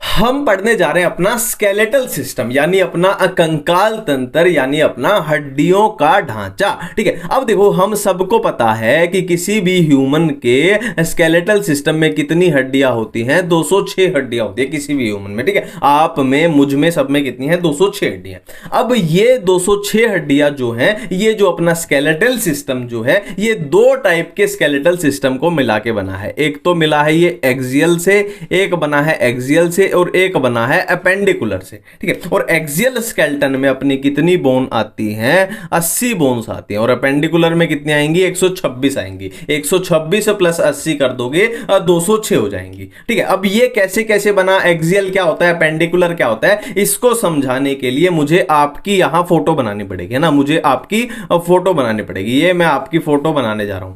हम पढ़ने जा रहे हैं अपना स्केलेटल सिस्टम, यानी अपना कंकाल तंत्र, यानी अपना हड्डियों का ढांचा। ठीक है, अब देखो हम सबको पता है कि किसी भी ह्यूमन के स्केलेटल सिस्टम में कितनी हड्डियां होती हैं, 206 हड्डियां होती है किसी भी ह्यूमन में। ठीक है, आप में, मुझ में, सब में कितनी है, 206 हड्डियां। अब ये 206 हड्डियां जो हैं, ये जो अपना स्केलेटल सिस्टम जो है, ये दो टाइप के स्केलेटल सिस्टम को मिला के बना है। एक तो मिला है ये एक्सियल से, एक बना है एक्सियल से, और एक बना है अपेंडिकुलर से। ठीक है, और एक्सियल स्केलेटन में अपनी कितनी बोन आती हैं, 80 बोन्स आती हैं, और अपेंडिकुलर में कितनी आएंगी, 126 आएंगी। 126 प्लस 80 कर दोगे 206 हो जाएंगी। ठीक है, अब ये कैसे कैसे बना, एक्सियल क्या होता है, अपेंडिकुलर क्या होता है, इसको समझाने के लिए मुझे आपकी यहां फोटो बनानी पड़ेगी, है ना। मुझे आपकी फोटो बनानी पड़ेगी। ये मैं आपकी फोटो बनाने जा रहा हूं,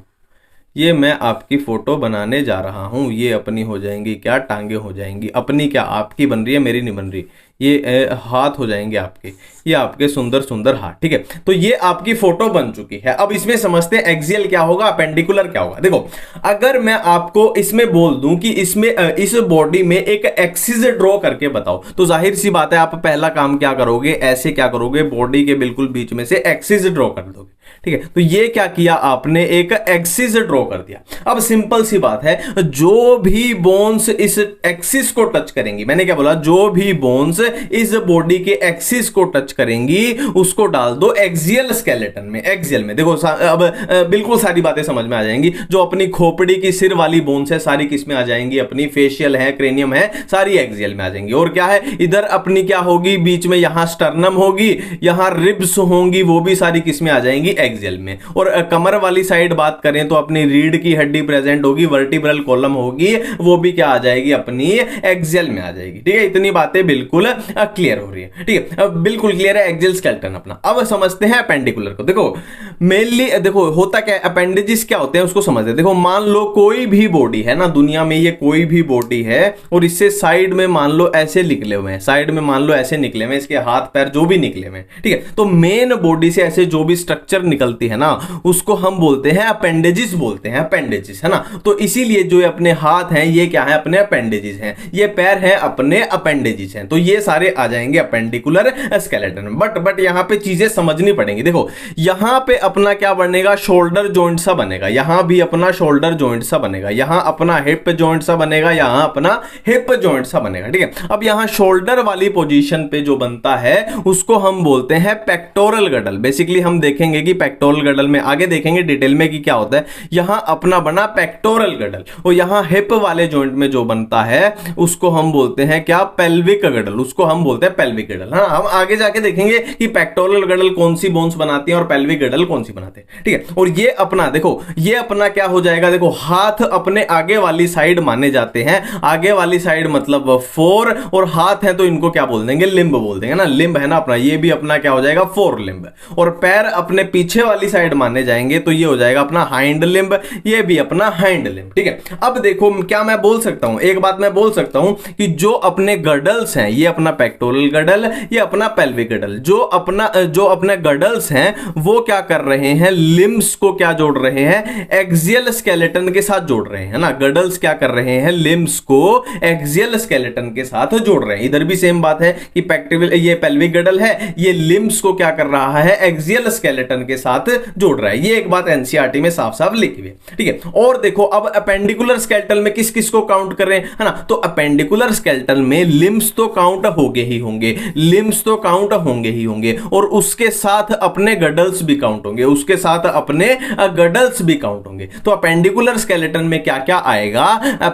ये मैं आपकी फोटो बनाने जा रहा हूं। ये अपनी हो जाएंगी क्या, टांगे हो जाएंगी अपनी, क्या आपकी बन रही है, मेरी नहीं बन रही। ये हाथ हो जाएंगे आपके, ये आपके सुंदर सुंदर हाथ। ठीक है, तो ये आपकी फोटो बन चुकी है। अब इसमें समझते हैं एक्सियल क्या होगा, अपेंडिकुलर क्या होगा। देखो, अगर मैं आपको इसमें बोल दूं कि इसमें इस बॉडी में एक एक्सिस ड्रॉ करके बताओ, तो जाहिर सी बात है आप पहला काम क्या करोगे, ऐसे क्या करोगे, बॉडी के बिल्कुल बीच में से एक्सिस ड्रॉ कर दोगे। ठीक है, तो ये क्या किया आपने, एक एक्सिस ड्रॉ कर दिया। अब सिंपल सी बात है, जो भी बोन्स इस एक्सिस को टच करेंगी, मैंने क्या बोला, जो भी बोन्स इस बॉडी के एक्सिस को टच करेंगी उसको डाल दो एक्सियल स्केलेटन में। एक्सियल में देखो अब बिल्कुल सारी बातें समझ में आ जाएंगी। जो अपनी खोपड़ी की सिर वाली बोन्स है सारी किस में आ जाएंगी, अपनी फेशियल है, क्रेनियम है, सारी एक्सियल में आ जाएंगी। और क्या है, इधर अपनी क्या होगी, बीच में यहां स्टर्नम होगी, यहां रिब्स होंगी, वो भी सारी किस में आ जाएंगी, एक्सियल में। और कमर वाली साइड बात करें तो अपनी रीढ़ की हड्डी प्रेजेंट होगी, वर्टिब्रल कॉलम होगी, वो भी क्या आ जाएगी, अपनी एक्सियल में आ जाएगी। ठीक है, इतनी बातें बिल्कुल क्लियर हो रही है। ठीक है, अब बिल्कुल क्लियर है एक्सियल स्केलेटन अपना। अब समझते हैं अपेंडिकुलर को। देखो मेनली देखो होता क्या है, अपेंडेजेस क्या होते हैं उसको समझते हैं। देखो मान लो कोई भी बॉडी है ना दुनिया में, ये कोई भी बॉडी है और इससे साइड में मान लो ऐसे निकले हुए हैं, साइड में मान लो ऐसे निकले हुए हैं, इसके हाथ पैर जो भी निकले हुए हैं। ठीक है, तो मेन बॉडी से ऐसे जो भी स्ट्रक्चर निकलती है ना उसको हम बोलते हैं अपेंडेजेस, बोलते हैं अपेंडेजेस, है ना। तो इसीलिए जो अपने हाथ हैं ये क्या है, अपने अपेंडेजेस हैं, ये पैर हैं अपने अपेंडेजेस हैं। तो ये सारे आ जाएंगे अपेंडिकुलर स्केलेटन में। बट यहां पे चीजें समझनी पड़ेंगी। देखो यहां पे अपना क्या बनेगा, शोल्डर जॉइंट सा बनेगा, यहां भी अपना शोल्डर जॉइंट सा बनेगा, यहां अपना हिप जॉइंट सा बनेगा, यहां अपना हिप जॉइंट सा बनेगा। ठीक है, अब यहां शोल्डर वाली पोजीशन पे जो बनता है उसको हम बोलते हैं पेक्टोरल गडल। बेसिकली हम देखेंगे कि पेक्टोरल गडल में आगे देखेंगे डिटेल में कि क्या होता है। यहां अपना बना पेक्टोरल गडल, और यहां हिप वाले जॉइंट में जो बनता है उसको हम बोलते हैं क्या, पेल्विक गडल, उसको हम बोलते हैं पेल्विक गडल। हाँ, हम आगे जाके देखेंगे कि पेक्टोरल गडल कौन सी बोन्स बनाती है और पेल्विक गडल कौन सी बनाते हैं। ठीक है, और ये अपना देखो, ये अपना क्या हो जाएगा, देखो हाथ अपने आगे वाली साइड माने जाते हैं, आगे वाली साइड मतलब फोर, और हाथ है तो इनको क्या बोल देंगे, लिंब बोल देंगे ना, लिंब है ना अपना, ये भी अपना क्या हो जाएगा, फोर लिंब। और पैर अपने पीछे वाली साइड माने जाएंगे तो ये हो जाएगा अपना हाइंड लिंब, ये भी अपना हाइंड लिंब। ठीक है, अब देखो क्या मैं बोल सकता हूं, एक बात मैं बोल सकता हूं कि जो अपने गडल्स हैं, ये अपना पेक्टोरल गडल, ये अपना पेल्विक गडल, जो अपने गडल्स हैं वो क्या कर रहे हैं, लिम्स को क्या जोड़ रहे हैं, एक्सियल स्केलेटन के साथ जोड़ रहे हैं ना। गडल्स क्या कर रहे हैं, लिम्स को एक्सियल स्केलेटन के साथ जोड़ रहे हैं। इधर भी सेम बात है कि ये पेल्विक गडल है, ये लिम्स को क्या कर रहा है, एक्सियल स्केलेटन के साथ जोड़ रहा है। ये एक बात एनसीईआरटी में साफ साफ लिखी हुई है। ठीक है, और देखो अब अपेंडिकुलर स्केलेटन में किस किस को काउंट कर रहे हैं, है ना। तो अपेंडिकुलर स्केलेटन में लिम्स तो काउंट होंगे ही होंगे, लिम्स तो काउंट होंगे ही होंगे, और उसके साथ अपने गडल्स भी काउंट होंगे, उसके साथ अपने गडल्स भी काउंट होंगे। तो अपेंडिकुलर स्केलेटन में क्या क्या आएगा,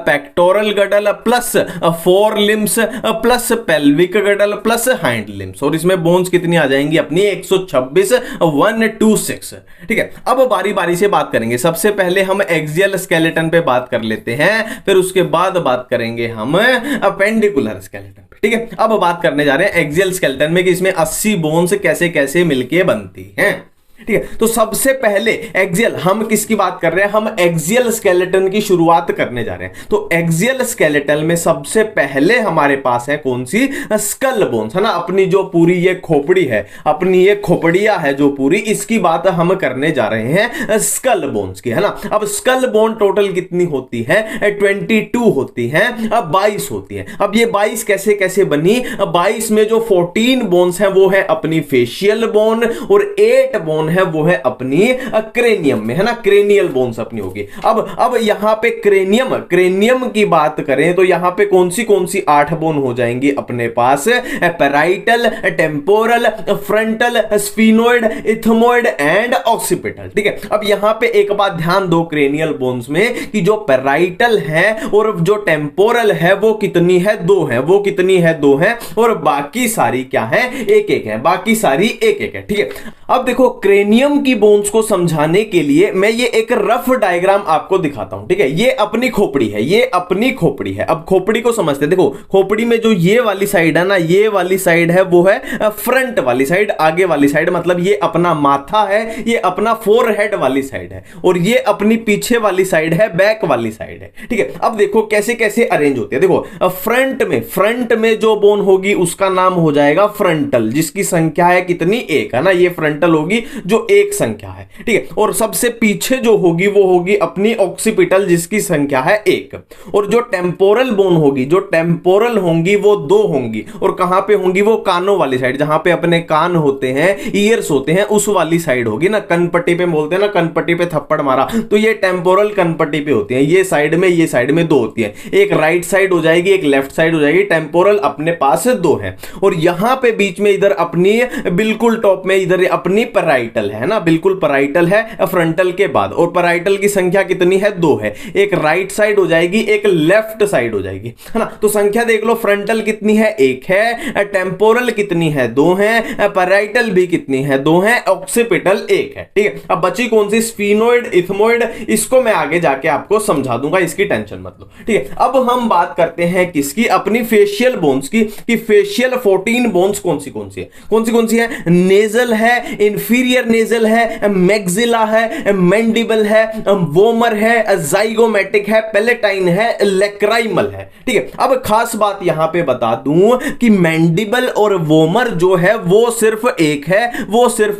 pectoral girdle plus four limbs plus pelvic girdle plus hind limbs, और इसमें बोन्स कितनी आ जाएंगी अपनी, 126, 126। ठीक है, अब बारी बारी से बात करेंगे। सबसे पहले हम एक्सियल स्केलेटन पे बात कर लेते हैं, फिर उसके बाद बात करेंगे हम अपेंडिकुलर स्केलेटन पे। ठीक है, अब बात करने जा रहे हैं एक्सियल स्केलेटन में कि इसमें 80 बोन्स कैसे कैसे मिलके बनती हैं। ठीक है। तो सबसे पहले एक्सियल, हम किसकी बात कर रहे हैं, हम एक्सियल स्केलेटन की शुरुआत करने जा रहे हैं। तो एक्सियल स्केलेटन में सबसे पहले हमारे पास है कौन सी, स्कल बोन्स, है ना। अपनी जो पूरी ये खोपड़ी है, अपनी ये खोपड़िया है जो पूरी, इसकी बात हम करने जा रहे हैं स्कल बोन्स की, है ना। अब स्कल बोन टोटल कितनी होती है, 22 होती है, अब 22 होती है। अब ये 22 कैसे कैसे बनी, 22 में जो 14 बोन्स है वो है अपनी फेशियल बोन, और 8 बोन है वो है अपनी क्रेनियम में, है ना। क्रेनियल बोन्स अपनी होगी। अब यहां पे क्रेनियम की बात करें तो यहां पे कौन सी 8 बोन हो जाएंगी अपने पास, parietal, temporal, frontal, sphenoid, ethmoid and occipital. ठीक है। अब यहां पे एक बात ध्यान दो क्रेनियल बोन्स में कि जो पैराइटल है और जो टेम्पोरल है वो कितनी है, 2 है। वो कितनी है, 2 है, और बाकी सारी क्या है, 1-1 है। बाकी सारी 1-1 है। ठीक है। अब देखो क्रेनियम की बोन्स को समझाने के लिए मैं ये एक रफ डायग्राम आपको दिखाता हूं। ठीक है। ये अपनी खोपड़ी है, ये अपनी खोपड़ी है। अब खोपड़ी को समझते हैं। देखो खोपड़ी में जो ये वाली साइड है ना, ये वाली साइड है वो है फ्रंट वाली साइड, आगे वाली साइड, मतलब ये अपना माथा है, ये अपना फोरहेड वाली साइड है, और ये अपनी पीछे वाली साइड है, बैक वाली साइड है। ठीक है। अब देखो कैसे कैसे अरेंज होते हैं। देखो फ्रंट में जो बोन होगी उसका नाम हो जाएगा फ्रंटल, जिसकी संख्या है कितनी, 1, है ना। ये फ्रंटल होगी जो 1 संख्या है। ठीक है। और सबसे पीछे जो होगी वो होगी अपनी ऑक्सीपिटल, जिसकी संख्या है 1। और जो टेम्पोरल बोन होगी, जो टेम्पोरल होंगी वो 2 होंगी। और कहां पे होंगी, वो कानों वाली साइड, जहां पे अपने कान होते हैं, ईयर्स होते हैं, उस वाली साइड होगी ना। कनपट्टी पे बोलते हैं ना, कनपट्टी पे थप्पड़ मारा, तो ये टेम्पोरल कनपट्टी पे होती है। ये साइड में 2 होती है, एक राइट साइड हो जाएगी, एक लेफ्ट साइड हो जाएगी। टेम्पोरल अपने पास 2 है। और यहां पे बीच में इधर अपनी बिल्कुल टॉप में इधर अपनी पैराइटल है ना, बिल्कुल पैराइटल है फ्रंटल के बाद। और पैराइटल की संख्या कितनी है, 2 है। एक राइट साइड हो जाएगी, एक लेफ्ट साइड हो जाएगी, है ना। तो संख्या देख लो, फ्रंटल कितनी है, 1 है, टेम्पोरल कितनी है, 2 है, पैराइटल भी कितनी है, 2 है, ऑक्सीपिटल 1 है। ठीक है। अब बची कौन सी, स्फीनोइड, इथमोइड, इसको मैं आगे जाके आपको समझा दूंगा, इसकी टेंशन मत लो। ठीक है। अब हम बात करते हैं किसकी, अपनी फेशियल बोन्स की, कि फेशियल 14 बोन्स कौन सी है। नेजल है, इंफीरियर नेजल है, मैक्सिला है, मैंडिबल है, वोमर है, जाइगोमेटिक है, पेलेटाइन है, लेक्राइमल है। ठीक है। अब खास बात यहां पे बता दूं कि मैंडिबल और वोमर जो है वो सिर्फ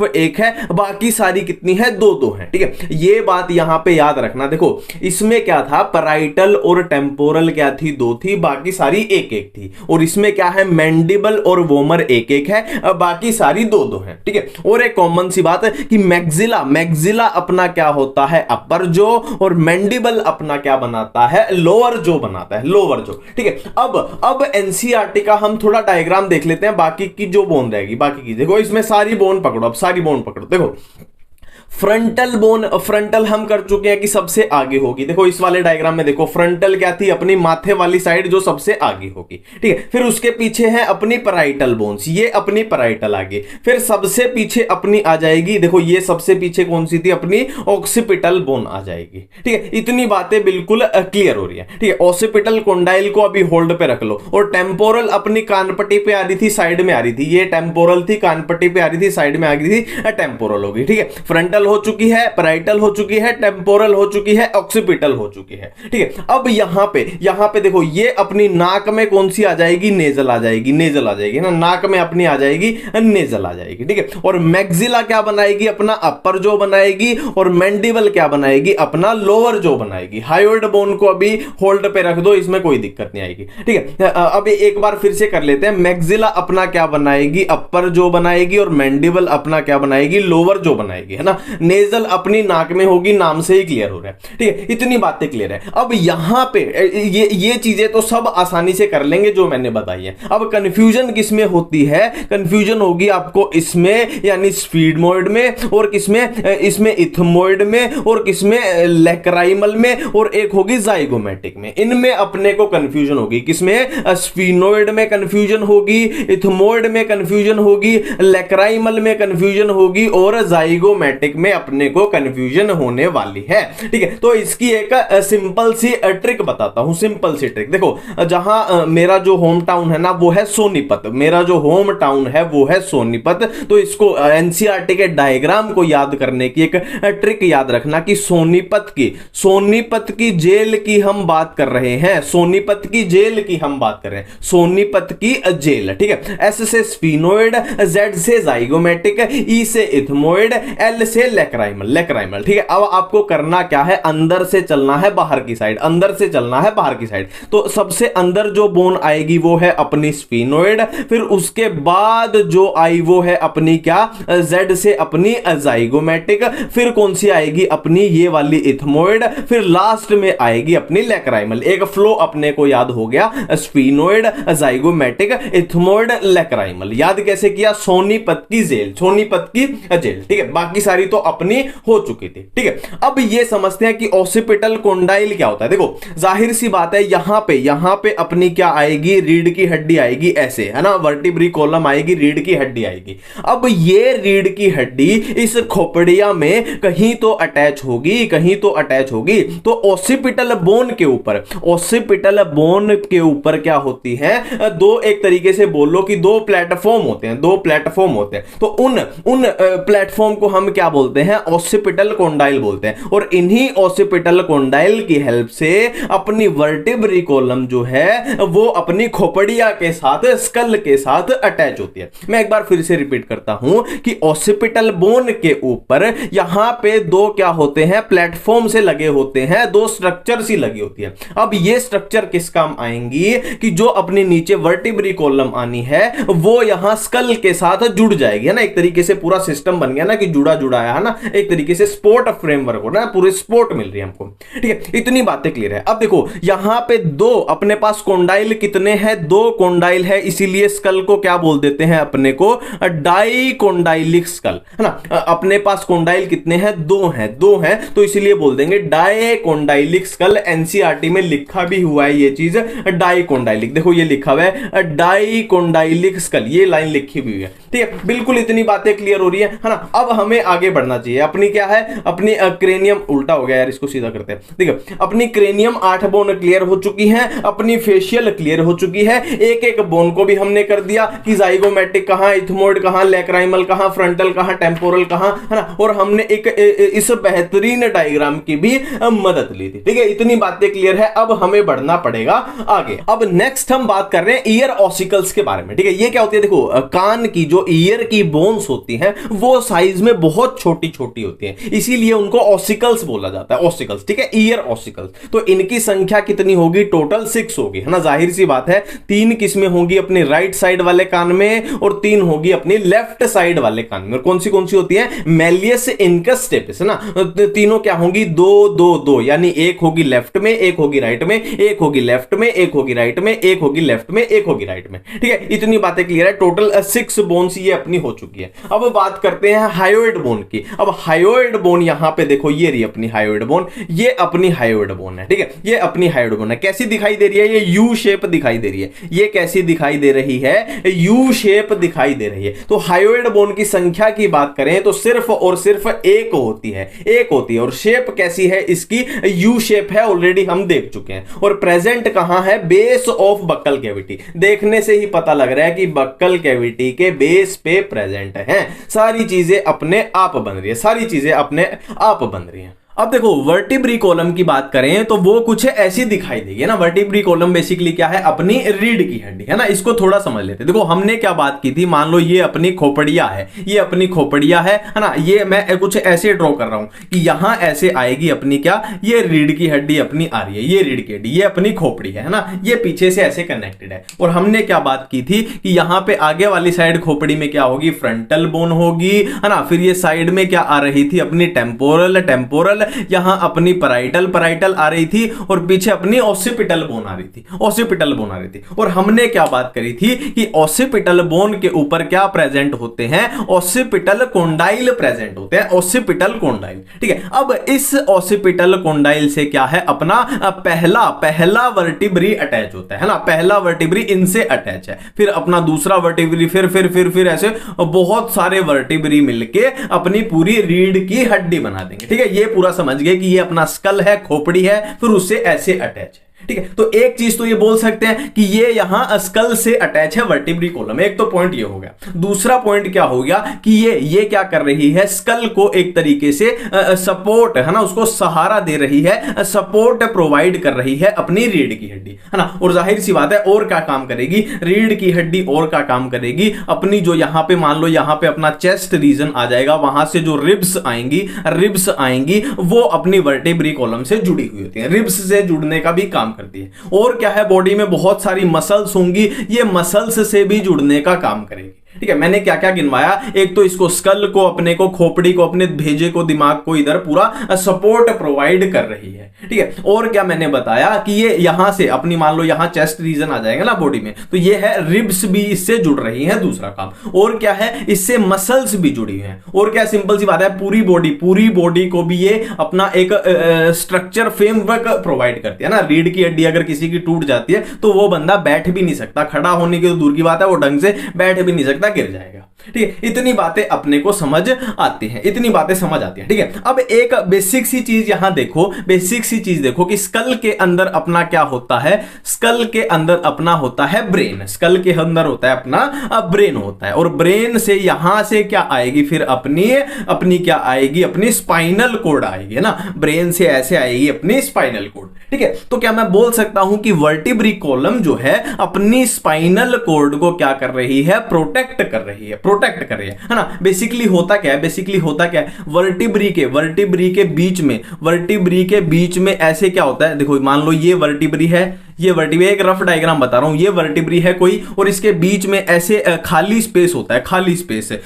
एक है, बाकी सारी कितनी है, 2 है। ठीक है। ये बात यहां पे याद रखना। देखो इसमें क्या था, पैराइटल और टेम्पोरल क्या थी, 2 थी, बाकी सारी 1-1 थी। और इसमें क्या है, मैंडिबल और वोमर 1-1 है, बाकी सारी 2-2 है। ठीक है। और एक कॉमन सी बात है कि मैक्सिला अपना क्या होता है, अपर जो, और मैंडिबल अपना क्या बनाता है, लोअर जो बनाता है, लोअर जो। ठीक है। अब एनसीईआरटी का हम थोड़ा डायग्राम देख लेते हैं, बाकी की जो बोन रहेगी, बाकी की देखो, इसमें सारी बोन पकड़ो, अब सारी बोन पकड़ो। देखो फ्रंटल बोन, फ्रंटल हम कर चुके हैं कि सबसे आगे होगी। देखो इस वाले डायग्राम में देखो, फ्रंटल क्या थी, अपनी माथे वाली साइड जो सबसे आगे होगी। ठीक है। फिर उसके पीछे है अपनी पैराइटल बोन्स, ये अपनी पैराइटल आगे। फिर सबसे पीछे अपनी आ जाएगी, देखो ये सबसे पीछे कौन सी थी, अपनी ऑक्सीपिटल बोन आ जाएगी। ठीक है। इतनी बातें बिल्कुल क्लियर हो रही है। ठीक है। ऑक्सीपिटल कोंडाइल को अभी होल्ड पे रख लो। और टेम्पोरल अपनी कानपट्टी पे आ रही थी, साइड में आ रही थी, ये टेम्पोरल थी, कानपट्टी पे आ रही थी, साइड में आ गई थी, टेम्पोरल होगी। ठीक है। फ्रंटल हो चुकी है, पैराइटल हो चुकी है, टेम्पोरल हो चुकी है, ऑक्सीपिटल हो चुकी है। ठीक है। अब यहां पे देखो, ये अपनी नाक में कौन सी आ जाएगी, नेजल आ जाएगी ना, नाक में अपनी आ जाएगी, नेजल आ जाएगी। ठीक है। और मैक्सिला क्या बनाएगी, अपना अपर जो बनाएगी, और मैंडिबल क्या बनाएगी, अपना लोअर जो बनाएगी। हायोइड बोन को अभी होल्ड पे रख दो, इसमें कोई दिक्कत नहीं आएगी। ठीक है। अब एक बार फिर से कर लेते हैं। मैक्सिला अपना क्या बनाएगी, अपर जो बनाएगी, और मैंडिबल अपना क्या बनाएगी, लोअर जो बनाएगी, है ना। नेजल अपनी नाक में होगी, नाम से ही क्लियर हो रहा है। ठीक है। इतनी बातें क्लियर है। अब यहां पे ये चीजें तो सब आसानी से कर लेंगे जो मैंने बताई है। अब कंफ्यूजन किसमें होती है, कंफ्यूजन होगी आपको इसमें, यानी स्फीनोइड में, और किसमें, इसमें इथमोइड में, और किसमें, लेक्राइमल में, और एक होगी जाइगोमेटिक में। इनमें अपने को कंफ्यूजन होगी, किसमें, स्फीनोइड में कंफ्यूजन होगी, इथमोइड में कंफ्यूजन होगी, लेक्राइमल में कंफ्यूजन होगी, और जाइगोमेटिक में अपने को कंफ्यूजन होने वाली है। ठीक है, तो इसकी एक सिंपल सी ट्रिक बताता हूं, सिंपल सी ट्रिक। देखो, जहां मेरा जो होम टाउन है ना वो है सोनीपत, मेरा जो होम टाउन है वो है सोनीपत। तो इसको एनसीईआरटी के डायग्राम को याद करने की एक ट्रिक याद रखना कि सोनीपत की जेल की हम बात कर रहे हैं, सोनीपत की जेल की हम बात कर रहे हैं, सोनीपत की जेल। ठीक है, एस से स्फीनोइड, जेड से जाइगोमेटिक, ई से इथमोइड, एल से लेक्राइमल। ठीक है, अब आपको करना क्या है, अंदर से चलना है बाहर की साइड, अंदर से चलना है बाहर की साइड। तो सबसे अंदर जो बोन आएगी वो है अपनी स्फीनोइड, फिर उसके बाद जो आई वो है अपनी क्या, जेड से अपनी जाइगोमेटिक, फिर कौन सी आएगी अपनी ये वाली इथमोइड, फिर लास्ट में आएगी अपनी लेक्राइमल। एक फ्लो अपने को याद हो गया, स्फीनोइड, जाइगोमेटिक, इथमोइड, लेक्राइमल। याद कैसे किया, सोनीपत की जेल, सोनीपत की जेल। ठीक है, बाकी सारी तो अपनी हो चुकी थी। ठीक है, अब ये समझते हैं कि ऑसिपिटल कोंडाइल क्या होता है। देखो, जाहिर सी बात है, यहां पे अपनी क्या आएगी, रीढ़ की हड्डी आएगी, ऐसे है ना, वर्टिब्री कॉलम आएगी, रीढ़ की हड्डी आएगी। अब ये रीढ़ की हड्डी इस खोपड़िया में कहीं तो अटैच होगी, कहीं तो अटैच होगी। तो ऑसिपिटल बोन के ऊपर, ऑसिपिटल बोन के ऊपर क्या होती है, दो, एक तरीके से बोलो कि दो प्लेटफॉर्म होते हैं, दो प्लेटफॉर्म होते हैं। तो उन प्लेटफॉर्म को हम क्या बोलते हैं, ऑसिपिटल कोंडाइल बोलते हैं। और इन्हीं ऑसिपिटल कोंडाइल की हेल्प से अपनी वर्टिब्री कॉलम जो है वो अपनी खोपड़िया के साथ, स्कल के साथ अटैच होती है। मैं एक बार फिर से रिपीट करता हूं कि ऑसिपिटल बोन के ऊपर यहां पे दो क्या होते हैं, प्लेटफॉर्म से लगे होते हैं, दो स्ट्रक्चर सी लगी होती है। अब ये स्ट्रक्चर किस काम आएंगी कि जो अपनी नीचे वर्टिब्री कॉलम आनी है वो यहां स्कल के साथ जुड़ जाएगी, है ना। एक तरीके से पूरा सिस्टम बन गया ना कि जुड़ा है ना, एक तरीके से स्पोर्ट फ्रेमवर्क हो रहा है, पूरी सपोर्ट मिल रही है हमको। ठीक है, इतनी बातें क्लियर है। अब देखो, यहां पे दो अपने पास कोंडाइल कितने हैं, दो कोंडाइल है, इसीलिए स्कल को क्या बोल देते हैं अपने को, डाइकोंडाइलिक स्कल, है ना। अपने पास कोंडाइल कितने हैं, दो हैं, तो इसीलिए बोल देंगे डाइकोंडाइलिक स्कल। एनसीईआरटी में लिखा भी हुआ है ये चीज, डाइकोंडाइलिक। देखो ये लिखा हुआ है डाइकोंडाइलिक स्कल, ये लाइन लिखी हुई है। ठीक है, बिल्कुल इतनी बातें क्लियर हो रही है ना। अब हमें आगे बढ़ना चाहिए। अपनी क्या है, अपनी क्रेनियम, उल्टा हो गया यार, इसको सीधा करते हैं। ठीक है, अपनी क्रेनियम 8 बोन क्लियर हो चुकी हैं, अपनी फेशियल क्लियर हो चुकी है। एक एक बोन को भी हमने कर दिया कि जाइगोमेटिक कहां, इथमोइड कहां, लेक्राइमल कहां, फ्रंटल कहां, टेम्पोरल कहां, है ना। और हमने एक इस बेहतरीन डायग्राम की भी मदद ली थी। ठीक है, इतनी बातें क्लियर है। अब हमें बढ़ना पड़ेगा आगे। अब नेक्स्ट हम बात कर रहे हैं ईयर ऑसिकल्स के बारे में। ठीक है, ये क्या होती है, देखो कान की जो ईयर की बोन्स होती हैं वो साइज में बहुत छोटी छोटी होती हैं, इसीलिए उनको ऑसिकल्स बोला जाता है, ऑसिकल्स। ठीक है, ईयर ऑसिकल्स। तो इनकी संख्या कितनी होगी, टोटल 6 होगी, है ना। जाहिर सी बात है, 3 किसमें होगी, अपनी राइट साइड वाले कान में, और 3 होगी अपनी लेफ्ट साइड वाले कान में। और कौन सी होती है, मेलियस इनकस स्टेपिस, है ना। तीनों क्या होंगी, 2 यानी एक होगी लेफ्ट में, एक होगी राइट में, एक होगी लेफ्ट में, एक होगी राइट में, एक होगी लेफ्ट में, एक होगी राइट में। ठीक है, इतनी बातें क्लियर है। टोटल 6 बोन्स ये अपनी हो चुकी है। अब बात करते हैं हायोइड बोन की। अब हायोइड बोन यहां पे देखो, ये रही अपनी हायोइड बोन, ये अपनी हायोइड बोन है। ठीक है, ये अपनी हायोइड बोन है। कैसी दिखाई दे रही है, ये यू शेप दिखाई दे रही है। ये कैसी दिखाई दे रही है, यू शेप दिखाई दे रही है। तो हायोइड बोन की संख्या की बात करें तो सिर्फ और सिर्फ एक होती है, एक होती है। और शेप कैसी है इसकी, यू शेप है, ऑलरेडी हम देख चुके हैं। और प्रेजेंट कहां है, बेस ऑफ बक्कल कैविटी। देखने से ही पता लग रहा है कि बक्कल कैविटी के बेस पे प्रेजेंट है। सारी चीजें अपने आप बन रही है, सारी चीजें अपने आप बन रही हैं। अब देखो, वर्टिब्री कॉलम की बात करें तो वो कुछ ऐसी दिखाई देगी ना। वर्टिब्री कॉलम बेसिकली क्या है, अपनी रीढ़ की हड्डी, है ना। इसको थोड़ा समझ लेते हैं। देखो, हमने क्या बात की थी, मान लो ये अपनी खोपड़िया है, ये अपनी खोपड़िया है ना। ये मैं कुछ ऐसे ड्रॉ कर रहा हूं कि यहां ऐसे आएगी अपनी क्या, ये रीढ़ की हड्डी अपनी आ रही है, ये रीढ़ की हड्डी, ये अपनी खोपड़ी है ना। ये पीछे से ऐसे कनेक्टेड है। और हमने क्या बात की थी कि यहां पे आगे वाली साइड खोपड़ी में क्या होगी, फ्रंटल बोन होगी, है ना। फिर ये साइड में क्या आ रही थी, अपनी टेम्पोरल, यहां अपनी पैराइटल आ रही थी और पीछे अपनी ऑसिपिटल बोन आ रही थी। और हमने क्या बात करी थी कि ऑसिपिटल बोन के ऊपर क्या प्रेजेंट होते हैं, ऑसिपिटल कोंडाइल प्रेजेंट होते हैं, ऑसिपिटल कोंडाइल। ठीक है, अब इस ऑसिपिटल कोंडाइल से क्या है, अपना पहला वर्टिब्री अटैच होता है ना, पहला वर्टिब्री इनसे अटैच है, फिर अपना दूसरा वर्टिब्री, फिर ऐसे बहुत सारे वर्टिब्री मिलके अपनी पूरी रीढ़ की हड्डी बना देंगे। ठीक है, ये पूरा समझ गए कि ये अपना स्कल है, खोपड़ी है, फिर उससे ऐसे अटैच है। ठीक है, तो एक चीज तो ये बोल सकते हैं कि ये यहां स्कल से अटैच है वर्टिब्री कॉलम, एक तो पॉइंट ये हो गया। दूसरा पॉइंट क्या हो गया कि ये क्या कर रही है, स्कल को एक तरीके से सपोर्ट है ना, उसको सहारा दे रही है, सपोर्ट प्रोवाइड कर रही है अपनी रीढ़ की हड्डी, है ना। और जाहिर सी बात है और क्या काम करेगी रीढ़ की हड्डी, और क्या काम करेगी अपनी, जो यहां पे मान लो यहां पे अपना चेस्ट रीजन आ जाएगा, वहां से जो रिब्स आएंगी वो अपनी वर्टिब्री कॉलम से जुड़ी हुई होती है, रिब्स से जुड़ने का भी काम करती है। और क्या है, बॉडी में बहुत सारी मसल्स होंगी, ये मसल्स से भी जुड़ने का काम करेगी। ठीक है, मैंने क्या क्या गिनवाया, एक तो इसको स्कल को, अपने को खोपड़ी को, अपने भेजे को, दिमाग को इधर पूरा सपोर्ट प्रोवाइड कर रही है। ठीक है, और क्या मैंने बताया कि ये यहां से अपनी, मान लो यहां चेस्ट रीजन आ जाएगा ना बॉडी में, तो ये है रिब्स भी इससे जुड़ रही हैं, दूसरा काम। और क्या है, इससे मसल्स भी जुड़ी हैं। और क्या, सिंपल सी बात है, पूरी बॉडी को भी ये अपना एक स्ट्रक्चर फ्रेमवर्क प्रोवाइड करती है ना। रीढ़ की हड्डी अगर किसी की टूट जाती है तो वो बंदा बैठ भी नहीं सकता, खड़ा होने की तो दूर की बात है, वो ढंग से बैठ भी नहीं सकता, गिर जाएगा। ठीक है, इतनी बातें अपने को समझ आती हैं, ठीक है, अब एक बेसिक सी चीज यहां देखो कि स्कल के अंदर अपना क्या होता है, स्कल के अंदर अपना होता है ब्रेन, स्कल के अंदर होता है अपना ब्रेन होता है। और ब्रेन से यहां से क्या आएगी, फिर अपनी क्या आएगी, अपनी स्पाइनल कोड आएगी, है ना। ब्रेन से ऐसे आएगी अपनी स्पाइनल कोड। ठीक है, तो क्या मैं बोल सकता हूं कि वर्टिब्री कॉलम जो है अपनी स्पाइनल कोड को क्या कर रही है, प्रोटेक्ट कर रही है ना। बेसिकली होता क्या है, वर्टिब्री के बीच में ऐसे क्या होता है, देखो मान लो ये वर्टिब्री है, एक रफ डायग्राम बता रहा हूं, ये वर्टिब्री है कोई, और इसके बीच में ऐसे खाली स्पेस होता है,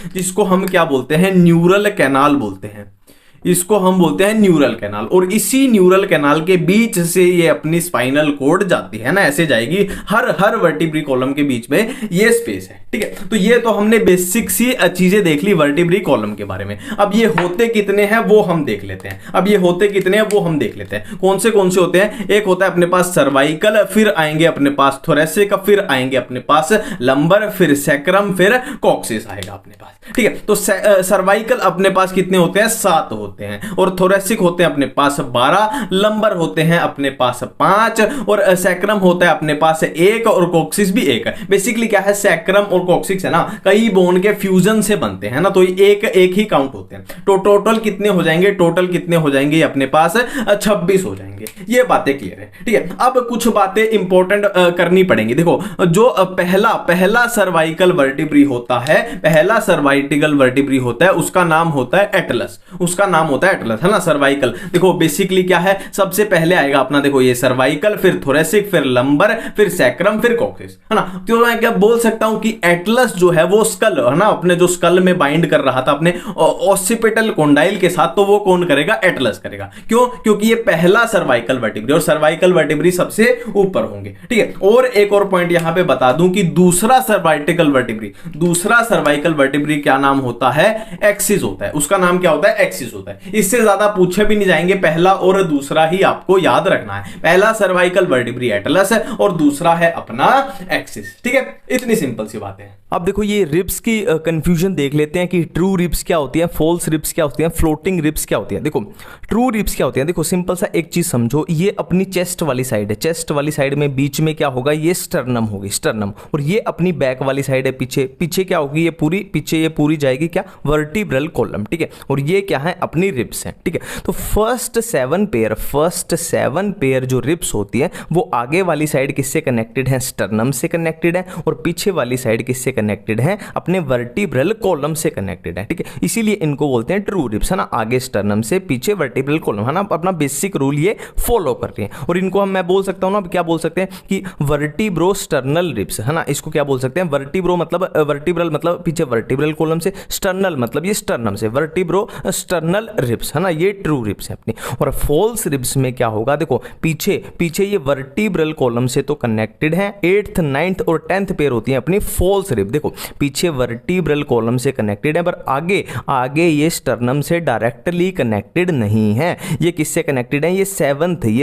जिसको हम क्या बोलते हैं, न्यूरल कैनाल बोलते हैं, इसको हम बोलते हैं न्यूरल कैनाल। और इसी न्यूरल कैनाल के बीच से ये अपनी स्पाइनल कोड जाती है ना, ऐसे जाएगी, हर वर्टिब्री कॉलम के बीच में ये स्पेस है। ठीक है, तो ये तो हमने बेसिक सी चीजें देख ली वर्टिब्री कॉलम के बारे में। अब ये होते कितने हैं वो हम देख लेते हैं, कौन से होते हैं। एक होता है अपने पास सर्वाइकल, फिर आएंगे अपने पास थोरेसिक, फिर आएंगे अपने पास लंबर, फिर सैक्रम, फिर कॉक्सिस आएगा अपने पास। ठीक है, तो सर्वाइकल अपने पास कितने होते हैं, 7 होते हैं, और थोरेसिक होते हैं अपने पास 12, लंबर होते हैं अपने पास 5, और सैक्रम होता है अपने पास 1, और कॉक्सिस भी 1 है। बेसिकली क्या है, सैक्रम और कॉक्सिस है ना, कई बोन के फ्यूजन से बनते हैं ना, तो एक ही काउंट होते हैं। तो टोटल कितने हो जाएंगे, अपने पास 26 हो जाएंगे। ये बातें क्लियर है। ठीक है, अब कुछ बातें इंपॉर्टेंट करनी पड़ेगी। देखो, जो पहला सर्वाइकल वर्टिब्री होता है, उसका नाम होता है एटलस, है ना, सर्वाइकल। देखो बेसिकली क्या है, सबसे पहले आएगा अपना, देखो ये सर्वाइकल, फिर थोरेसिक, फिर लंबर, फिर सैक्रम, फिर कॉक्सिस, है ना। तो मैं क्या बोल सकता हूं कि एटलस जो है वो स्कल, है ना, अपने जो स्कल में बाइंड कर रहा था अपने ऑसिपिटल कोंडाइल के साथ, तो वो कौन करेगा, एटलस करेगा। क्यों, क्योंकि ये पहला सर्वाइकल वर्टिब्री, और सर्वाइकल वर्टिब्री सबसे ऊपर होंगे। ठीक है, और एक और पॉइंट यहां पे बता दूं कि दूसरा सर्वाइकल वर्टिब्री क्या नाम होता है, एक्सिस होता है, उसका नाम क्या होता है, एक्सिस होता है। इससे ज्यादा पूछे भी नहीं जाएंगे, पहला और दूसरा ही आपको याद रखना है। पहला सर्वाइकल वर्टिब्री एटलस है और दूसरा है अपना एक्सिस। ठीक है, इतनी सिंपल सी बात है। अब देखो ये रिब्स की कंफ्यूजन देख लेते हैं कि ट्रू रिब्स क्या होती है, फॉल्स रिब्स क्या होती है, फ्लोटिंग रिब्स क्या होती है। देखो ट्रू रिब्स क्या होती है, देखो सिंपल सा एक चीज समझो, ये अपनी चेस्ट वाली साइड है, चेस्ट वाली साइड में बीच में क्या होगा, ये स्टर्नम होगी, स्टर्नम, और ये अपनी बैक वाली साइड है, पीछे क्या होगी, ये पूरी जाएगी क्या, वर्टिब्रल कॉलम। ठीक है, और ये क्या है, अपनी रिब्स है। ठीक है, तो फर्स्ट 7 पेयर जो रिब्स होती है वो आगे वाली साइड किससे कनेक्टेड है, स्टर्नम से कनेक्टेड है, और पीछे वाली साइड किससे कनेक्टेड है, अपने वर्टिब्रल कॉलम से कनेक्टेड है। ठीक है, इसीलिए इनको बोलते हैं ट्रू रिब्स, है ना, आगे स्टर्नम से पीछे वर्टिब्रल कॉलम, है ना, अपना बेसिक रूल ये फॉलो कर रही है। और इनको मैं बोल सकता हूं ना, क्या बोल सकते हैं कि वर्टिब्रो स्टर्नल रिब्स, है ना, इसको क्या बोल सकते हैं, वर्टिब्रो मतलब वर्टिब्रल मतलब पीछे वर्टिब्रल कॉलम से, स्टर्नल मतलब ये स्टर्नम से, वर्टिब्रो स्टर्नल कॉन्ड्रल रिब्स, है ना, ये ट्रू रिब्स है अपनी। और फॉल्स रिब्स में क्या होगा, देखो पीछे ये वर्टिब्रल कॉलम से तो कनेक्टेड है, 8th 9th और 10th पेयर होती है अपनी फॉल्स रिब। देखो पीछे वर्टिब्रल कॉलम से कनेक्टेड है, पर आगे ये स्टर्नम से डायरेक्टली कनेक्टेड नहीं है। ये किससे कनेक्टेड है, ये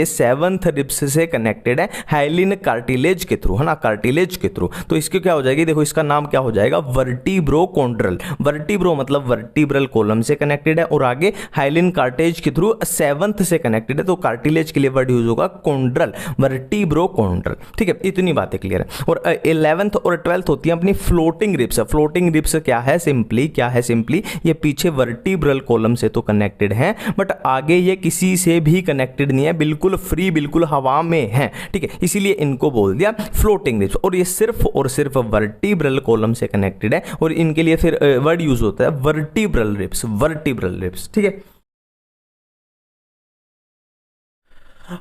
सेवंथ रिब्स से कनेक्टेड है हाइलिन कार्टिलेज के थ्रू, है ना, कार्टिलेज के थ्रू। तो इसके क्या हो जाएगी, देखो इसका नाम क्या हो जाएगा, वर्टिब्रोकॉन्ड्रल। वर्टिब्रो मतलब वर्टिब्रल कॉलम से कनेक्टेड है और आगे हाइलिन कार्टिलेज के थ्रू 7th से कनेक्टेड है, तो कार्टिलेज के लिए वर्ड यूज होगा कॉन्ड्रल, वर्टिब्रोकॉन्ड्रल। ठीक है, इतनी बातें क्लियर है। और 11th और 12th होती है अपनी फ्लोटिंग रिब्स। फ्लोटिंग रिब्स क्या है, सिंपली ये पीछे वर्टिब्रल कॉलम से तो कनेक्टेड है, बट आगे ये किसी से भी कनेक्टेड नहीं है, बिल्कुल फ्री, बिल्कुल हवा में है। ठीक है, इसीलिए इनको बोल दिया फ्लोटिंग रिब्स। और ये सिर्फ और सिर्फ वर्टिब्रल कॉलम से कनेक्टेड है, और इनके लिए फिर वर्ड यूज होता है वर्टिब्रल रिब्स। ठीक है,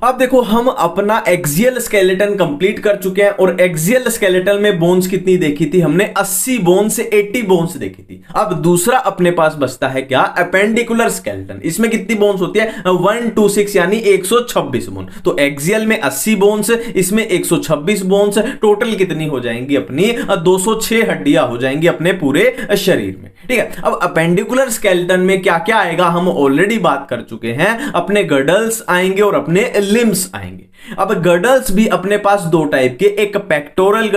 अब देखो हम अपना एक्सियल स्केलेटन कंप्लीट कर चुके हैं, और एक्सियल स्केलेटन में बोन्स कितनी देखी थी हमने, 80 बोन्स से 80 बोन्स देखी थी। अब दूसरा अपने पास बचता है क्या, अपेंडिकुलर स्केलेटन। इसमें कितनी बोन्स होती है, 126 यानी 126 बोन। तो एक्सियल में 80 बोन्स, इसमें 126 बोन्स, टोटल कितनी हो जाएंगी अपनी, 206 हड्डियां हो जाएंगी अपने पूरे शरीर में। ठीक है, अब अपेंडिकुलर स्केलेटन में क्या क्या आएगा हम ऑलरेडी बात कर चुके हैं, अपने गडल्स आएंगे और अपने लिम्स आएंगे। अब गडल्स भी अपने पास दो टाइप के, एक पेक्टोरल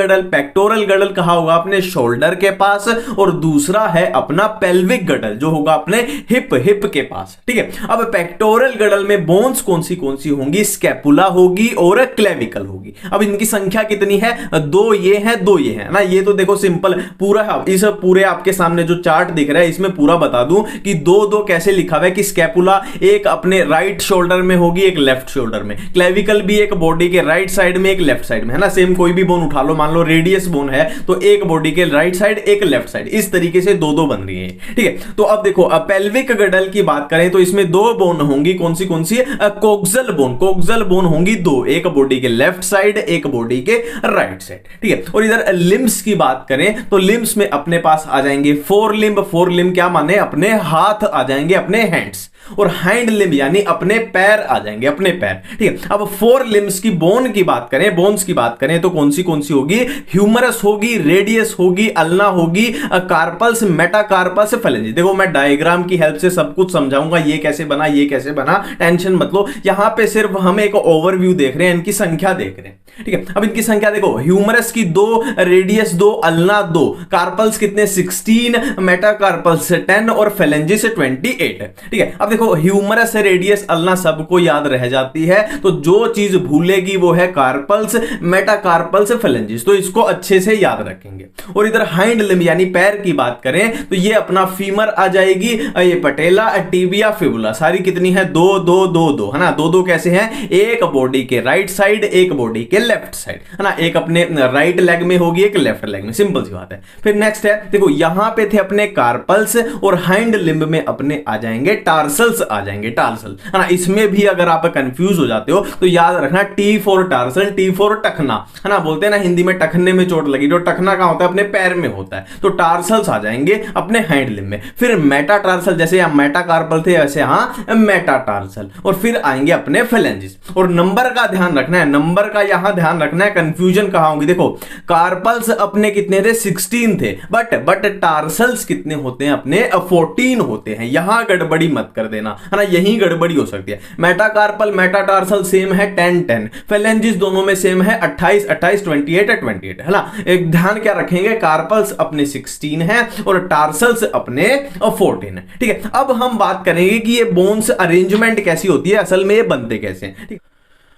गडल कहां होगा, अपने शोल्डर के पास, और दूसरा है अपना पेल्विक गडल जो होगा अपने हिप के पास। ठीक है, अब पेक्टोरल गडल में बोन्स कौन सी होंगी, स्कैपुला होगी और क्लेविकल होगी। अब इनकी संख्या कितनी है, दो ये है ना। ये तो देखो सिंपल पूरा, इस पूरे आपके सामने जो चार्ट दिख रहा है इसमें पूरा बता दूं कि दो कैसे लिखा हुआ है कि स्कैपुला एक अपने राइट शोल्डर में होगी, एक लेफ्ट शोल्डर में, क्लेविकल भी एक बॉडी के राइट साइड में एक लेफ्ट साइड में, है ना। सेम कोई भी बोन उठा लो, मान लो रेडियस बोन है तो एक बॉडी के राइट साइड एक लेफ्ट साइड, इस तरीके से दो बन रही है। ठीक है, तो अब देखो पेल्विक गडल की बात करें तो इसमें दो बोन होंगी, कौन सी कोक्सल बोन होंगी दो, एक बॉडी के लेफ्ट साइड एक बॉडी के राइट साइड। ठीक है, और इधर लिम्स की बात करें तो लिम्स में अपने पास आ जाएंगे फोर लिम्ब क्या माने, अपने हाथ आ जाएंगे, अपने हैंड्स, और हाइंड लिम्ब यानी अपने पैर आ जाएंगे, अपने पैर। ठीक है, अब फोर लिम्स की बोन्स की बात करें तो कौन सी होगी, ह्यूमरस होगी, रेडियस होगी, अल्ना होगी, कार्पल्स, मेटाकार्पल्स, फेलेंजिस। देखो मैं डायग्राम की हेल्प से सब कुछ समझाऊंगा, ये कैसे बना, टेंशन मत लो। यहां पे सिर्फ हम एक ओवरव्यू देख रहे हैं, इनकी संख्या देख रहे हैं। ठीक है, अब इनकी संख्या देखो, ह्यूमरस की 2, रेडियस 2, अल्ना 2, कार्पल्स कितने 16, मेटाकार्पल्स 10 और फेलेंजिस 28 है। ठीक है, अब देखो ह्यूमरस, रेडियस, अल्ना सबको याद रह जाती है, तो जो चीज भूलेगी वो है कार्पल्स, मेटाकार्पल्स, फेलेंजिस, तो इसको अच्छे से याद रखेंगे। और इधर हाइंड लिम्ब यानी पैर की बात करें तो ये अपना फीमर आ जाएगी, ये पटेला, टिबिया, फिबुला, सारी कितनी है, 2 है ना। दो कैसे हैं, एक बॉडी के राइट साइड एक बॉडी के लेफ्ट साइड, है ना, एक अपने राइट लेग में होगी एक लेफ्ट लेग में, सिंपल सी बात है। फिर नेक्स्ट है, देखो यहां पे थे अपने कार्पल्स, और हाइंड लिम्ब में अपने आ जाएंगे टार्सल्स, है ना। इसमें भी अगर आप कंफ्यूज हो जाते हो तो याद रखना T for tarsal, T for टखना, है ना। बोलते हैं ना हिंदी में टखने में चोट लगी, जो टखना कहां होता है, अपने पैर में होता है, तो टार्सल्स आ जाएंगे अपने हाइंड लिम्ब में। फिर मेटाटार्सल, जैसे यहां मेटाकार्पल थे वैसे यहां मेटाटार्सल, और फिर आएंगे अपने फेलेंजिस। और नंबर का ध्यान रखना है, नंबर का यहां ध्यान रखना है, कंफ्यूजन कहां होगी। देखो कार्पल्स अपने कितने थे, 16 थे, बट टार्सल्स कितने होते हैं अपने, 14 होते हैं। यहां गड़बड़ी मत कर देना, है ना, यही गड़बड़ी हो सकती है। मेटाकार्पल मेटाटार्सल सेम है 10, फेलेंजिस दोनों में सेम है 28, 28, है ना। एक ध्यान क्या रखेंगे, कार्पल्स अपने 16 है और टार्सल्स अपने 14 है। ठीक है, अब हम बात करेंगे कि ये बोन्स अरेंजमेंट कैसी होती है, असल में ये बनते कैसे हैं। ठीक,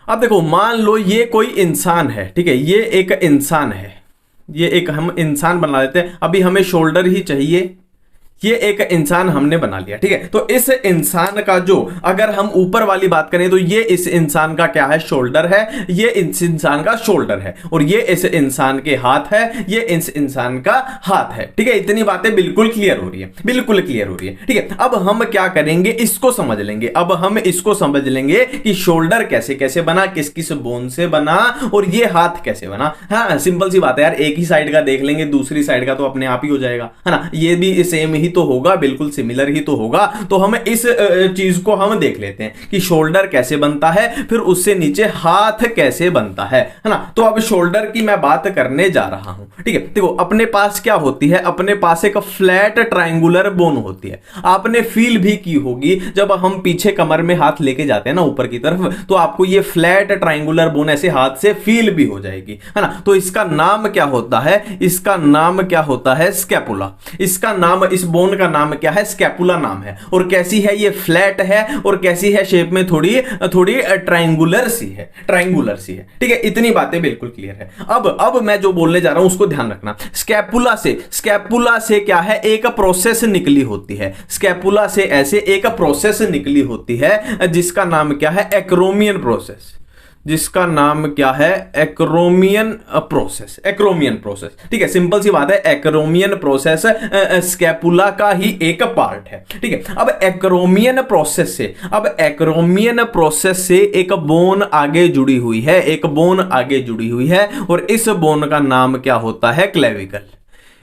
अब देखो मान लो ये कोई इंसान है, ठीक है, ये एक इंसान है, ये एक हम इंसान बना लेते हैं। अभी हमें शोल्डर ही चाहिए, ये एक इंसान हमने बना लिया। ठीक है, तो इस इंसान का जो, अगर हम ऊपर वाली बात करें तो ये इस इंसान का क्या है, शोल्डर है, ये इस इंसान का शोल्डर है, और ये इस इंसान के हाथ है, ये इस इंसान का हाथ है। ठीक है, इतनी बातें बिल्कुल क्लियर हो रही है, बिल्कुल क्लियर हो रही है। ठीक है, अब हम क्या करेंगे, इसको समझ लेंगे। अब हम इसको समझ लेंगे कि शोल्डर कैसे कैसे बना, किस किस बोन से बना, और ये हाथ कैसे बना। हाँ सिंपल सी बात है यार, एक ही साइड का देख लेंगे, दूसरी साइड का तो अपने आप ही हो जाएगा, है ना। ये भी सेम ही तो होगा, बिल्कुल सिमिलर ही तो होगा। तो हम इस चीज को हम देख लेते हैं कि शोल्डर कैसे बनता है, फिर उससे नीचे हाथ कैसे बनता है ना। तो अब शोल्डर की मैं बात करने जा रहा हूं, ठीक है। देखो अपने पास क्या होती है, अपने पास एक फ्लैट ट्रायंगुलर बोन होती है। आपने फील भी की होगी जब हम पीछे कमर में हाथ लेके जाते हैं ना ऊपर की तरफ, तो आपको ये फ्लैट ट्रायंगुलर बोन ऐसे हाथ से फील भी हो जाएगी, है ना। तो इसका नाम क्या होता है, इसका नाम क्या होता है, स्कैपुला। इसका नाम, इस बोन का नाम क्या है, स्कैपुला नाम है। और कैसी है ये, फ्लैट है, और कैसी है, शेप में थोड़ी थोड़ी ट्रायंगुलर सी है, ट्रायंगुलर सी है, ठीक है। इतनी बातें बिल्कुल क्लियर है। अब मैं जो बोलने जा रहा हूं उसको ध्यान रखना। स्कैपुला से क्या है, एक प्रोसेस निकली होती है। स्कैपुला से ऐसे एक प्रोसेस निकली होती है जिसका नाम क्या है, एक्रोमियन प्रोसेस। जिसका नाम क्या है, एक्रोमियन प्रोसेस। एक्रोमियन प्रोसेस, ठीक है, सिंपल सी बात है। एक्रोमियन प्रोसेस स्कैपुला का ही एक पार्ट है, ठीक है। अब एक्रोमियन प्रोसेस से एक बोन आगे जुड़ी हुई है, एक बोन आगे जुड़ी हुई है, और इस बोन का नाम क्या होता है, क्लेविकल।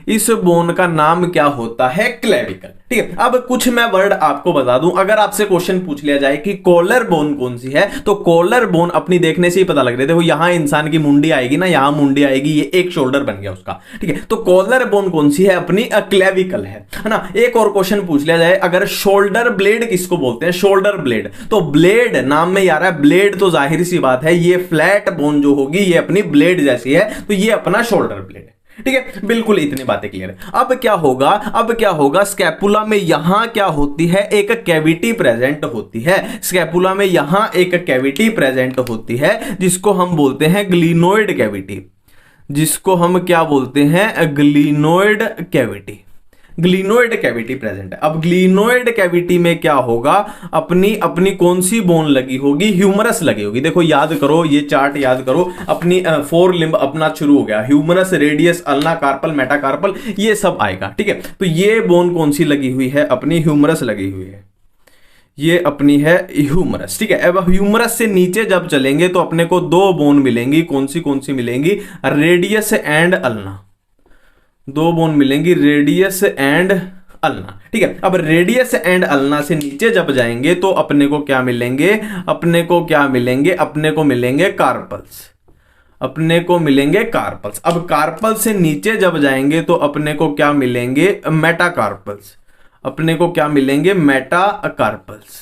इस बोन का नाम क्या होता है, क्लेविकल, ठीक है। अब कुछ मैं वर्ड आपको बता दूं, अगर आपसे क्वेश्चन पूछ लिया जाए कि कॉलर बोन कौन सी है, तो कॉलर बोन अपनी देखने से ही पता लग रहा है। देखो यहां इंसान की मुंडी आएगी ना, यहां मुंडी आएगी, ये एक शोल्डर बन गया उसका, ठीक है। तो कॉलर बोन कौन सी है, अपनी क्लेविकल है ना। एक और क्वेश्चन पूछ लिया जाए, अगर शोल्डर ब्लेड किसको बोलते हैं, शोल्डर ब्लेड, तो ब्लेड नाम में आ रहा है ब्लेड, तो जाहिर सी बात है ये फ्लैट बोन जो होगी ये अपनी ब्लेड जैसी है, तो ये अपना शोल्डर ब्लेड, ठीक है। बिल्कुल इतनी बातें क्लियर है। अब क्या होगा, स्कैपुला में यहां क्या होती है, एक कैविटी प्रेजेंट होती है। स्कैपुला में यहां एक कैविटी प्रेजेंट होती है जिसको हम बोलते हैं ग्लिनोइड कैविटी, जिसको हम क्या बोलते हैं, glenoid cavity. Glenoid cavity present है। अब ग्लिनोइड कैविटी में क्या होगा, अपनी कौन सी बोन लगी होगी, ह्यूमरस लगी होगी। देखो याद करो, ये चार्ट याद करो, अपनी फोर लिम्ब अपना शुरू हो गया, humerus, radius, ulna, carpal, metacarpal, ये सब आएगा, ठीक है। तो ये बोन कौन सी लगी हुई है, अपनी ह्यूमरस लगी हुई है, ये अपनी है ह्यूमरस, ठीक है। अब ह्यूमरस से नीचे जब चलेंगे तो अपने को दो बोन मिलेंगी, कौन सी मिलेंगी, रेडियस एंड अल्ना। दो बोन मिलेंगी, रेडियस एंड अल्ना, ठीक है। अब रेडियस एंड अल्ना से नीचे जब जाएंगे तो अपने को क्या मिलेंगे, अपने को मिलेंगे कार्पल्स, अपने को मिलेंगे कार्पल्स। अब कार्पल से नीचे जब जाएंगे तो अपने को क्या मिलेंगे, मेटाकार्पल्स। अपने को क्या मिलेंगे, मेटाकार्पल्स।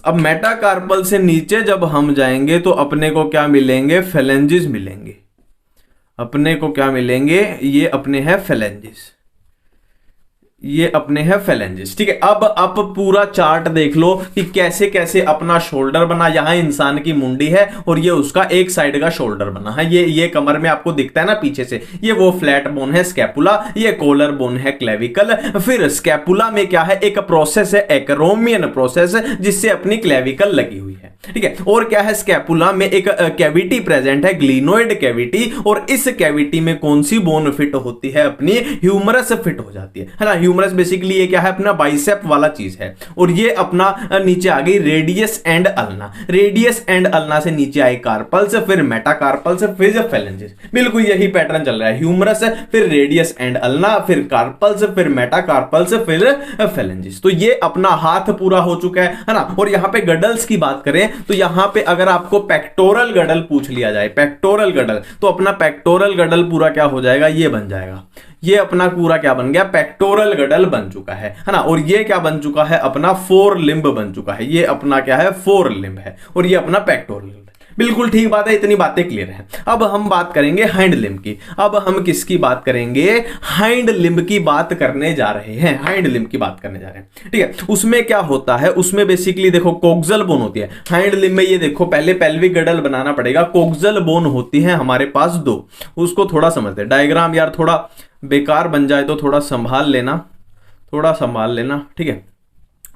अब मेटाकार्पल से नीचे जब हम जाएंगे तो अपने को क्या मिलेंगे, फेलेंजिस मिलेंगे। अपने को क्या मिलेंगे, ये अपने हैं फेलेंजिस, ये अपने हैं फेलेंजिस, ठीक है। अब पूरा चार्ट देख लो कि कैसे कैसे अपना शोल्डर बना। यहां इंसान की मुंडी है और ये उसका एक साइड का शोल्डर बना है, ये कमर में आपको दिखता है ना पीछे से, ये वो फ्लैट बोन है स्कैपुला, ये कॉलर बोन है क्लेविकल। फिर स्कैपुला में क्या है, एक प्रोसेस है, एक्रोमियन प्रोसेस, जिससे अपनी क्लेविकल लगी हुई है, ठीक है। और क्या है, स्कैपुला में एक कैविटी प्रेजेंट है, ग्लिनोइड कैविटी, और इस कैविटी में कौन सी बोन फिट होती है, अपनी ह्यूमरस फिट हो जाती है ना। ह्यूमरस बेसिकली ये क्या है, अपना बाइसेप वाला चीज है। और ये अपना नीचे आ गई radius and ulna, radius and ulna से नीचे आई कार्पल्स, फिर मेटाकार्पल्स, फिर फेलेंजिस। बिल्कुल यही पैटर्न चल रहा है, ह्यूमरस, फिर रेडियस एंड अल्ना, फिर कार्पल्स, फिर मेटाकार्पल्स, फिर फेलेंजिस। तो ये अपना हाथ पूरा हो चुका है ना। और यहां पे गडल्स की बात करें तो यहां पे अगर आपको पेक्टोरल गडल पूछ लिया जाए, पेक्टोरल गडल, तो अपना पेक्टोरल गडल पूरा क्या हो जाएगा, ये बन जाएगा, ये अपना पूरा क्या बन गया, पेक्टोरल गडल बन चुका है ना। और ये क्या बन चुका है, अपना फोर लिम्ब बन चुका है, ये अपना क्या है, फोर लिम्ब है, और ये अपना पेक्टोरल। बिल्कुल ठीक बात है, इतनी बातें क्लियर हैं। अब हम बात करेंगे हाइंड लिम्ब की। अब हम किसकी बात करेंगे, हाइंड लिम्ब की बात करने जा रहे हैं, हाइंड लिम्ब की बात करने जा रहे हैं, ठीक है। उसमें क्या होता है, उसमें बेसिकली देखो कोक्सल बोन होती है हाइंड लिम्ब में। ये देखो पहले पेल्विक गडल बनाना पड़ेगा, कोक्सल बोन होती है हमारे पास दो, उसको थोड़ा समझते हैं। डायग्राम यार थोड़ा बेकार बन जाए तो थोड़ा संभाल लेना, ठीक है।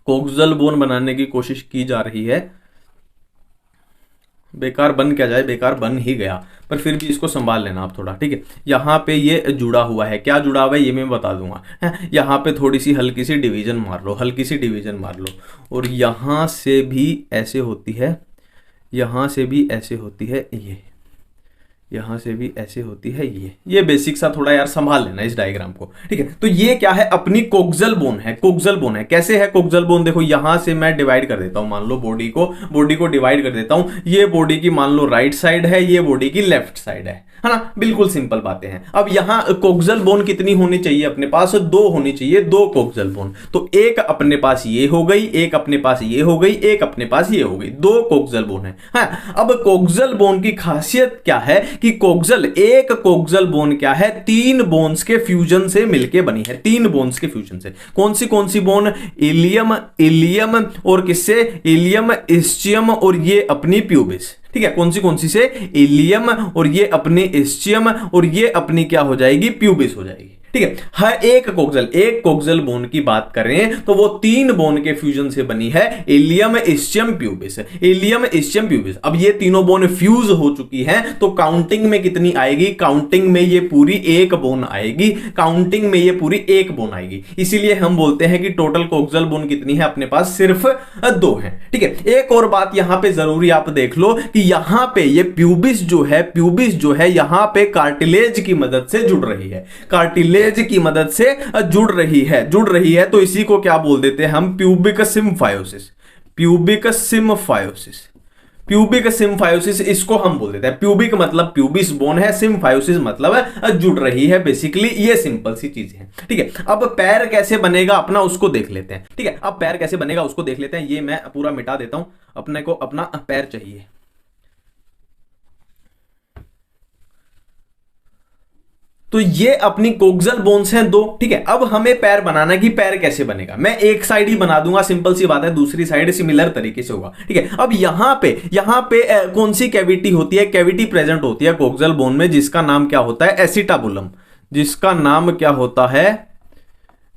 कोक्सल बोन बनाने की कोशिश की जा रही है, बेकार बन क्या जाए, बेकार बन ही गया, पर फिर भी इसको संभाल लेना आप थोड़ा, ठीक है। यहाँ पे ये जुड़ा हुआ है, क्या जुड़ा हुआ है ये मैं बता दूंगा। यहाँ पे थोड़ी सी हल्की सी डिवीजन मार लो, और यहाँ से भी ऐसे होती है, यहाँ से भी ऐसे होती है, यहां से भी ऐसे होती है ये बेसिक सा थोड़ा यार संभाल लेना इस डायग्राम को, ठीक है। तो ये क्या है, अपनी कोक्सल बोन है। कोक्सल बोन है, कैसे है कोक्सल बोन, देखो यहां से मैं डिवाइड कर देता हूं, मान लो बॉडी को डिवाइड कर देता हूं। ये बॉडी की मान लो राइट साइड है, ये बॉडी की लेफ्ट साइड है ना, बिल्कुल सिंपल बातें हैं। अब यहां कोक्सल बोन कितनी होनी चाहिए अपने पास, 2 होनी चाहिए, 2 कोक्सल बोन। तो एक अपने पास ये हो गई, एक अपने पास ये हो गई, एक अपने पास ये हो गई, 2 कोक्सल बोन है। हाँ, अब कोक्सल बोन की खासियत क्या है कि एक कोक्सल बोन क्या है, 3 बोन्स के फ्यूजन से मिलके बनी है, 3 बोन्स के फ्यूजन से। कौन सी बोन, इलियम और किससे, इलियम, इस्चियम और ये अपनी प्यूबिस, ठीक है। कौन सी से, इलियम और ये अपनी इस्चियम और ये अपनी क्या हो जाएगी, प्यूबिस हो जाएगी, ठीक है। हर एक कोक्सल बोन की बात करें तो वो 3 बोन के फ्यूजन से बनी है, ilium, ischium, pubis, ilium, ischium, pubis. अब ये तीनों बोन फ्यूज हो चुकी हैं तो काउंटिंग में कितनी आएगी, काउंटिंग में ये पूरी 1 बोन आएगी, काउंटिंग में ये पूरी 1 बोन आएगी। इसीलिए हम बोलते हैं कि टोटल कोक्सल बोन कितनी है अपने पास, सिर्फ 2 है, ठीक है। एक और बात यहां पे जरूरी आप देख लो कि यहां पे ये प्यूबिस जो है यहां पे कार्टिलेज की मदद से जुड़ रही है, कार्टिलेज की मदद से जुड़ रही है। तो इसी को क्या बोल देते हैं हम, प्यूबिक सिम्फायोसिस इसको हम बोल देते हैं। प्यूबिक मतलब प्यूबिस बोन है, सिम्फायोसिस मतलब जुड़ रही है, बेसिकली ये सिंपल सी चीज है, ठीक है। अब पैर कैसे बनेगा अपना उसको देख लेते हैं, ठीक है। अब पैर कैसे बनेगा उसको देख लेते हैं, ये मैं पूरा मिटा देता हूं, अपने को अपना पैर चाहिए। तो ये अपनी कोक्सल बोन्स हैं 2, ठीक है। अब हमें पैर बनाना है कि पैर कैसे बनेगा, मैं एक साइड ही बना दूंगा, सिंपल सी बात है, दूसरी साइड सिमिलर तरीके से होगा, ठीक है। अब यहां पे कौन सी कैविटी होती है, कैविटी प्रेजेंट होती है कोक्सल बोन में जिसका नाम क्या होता है, एसिटाबुलम, जिसका नाम क्या होता है,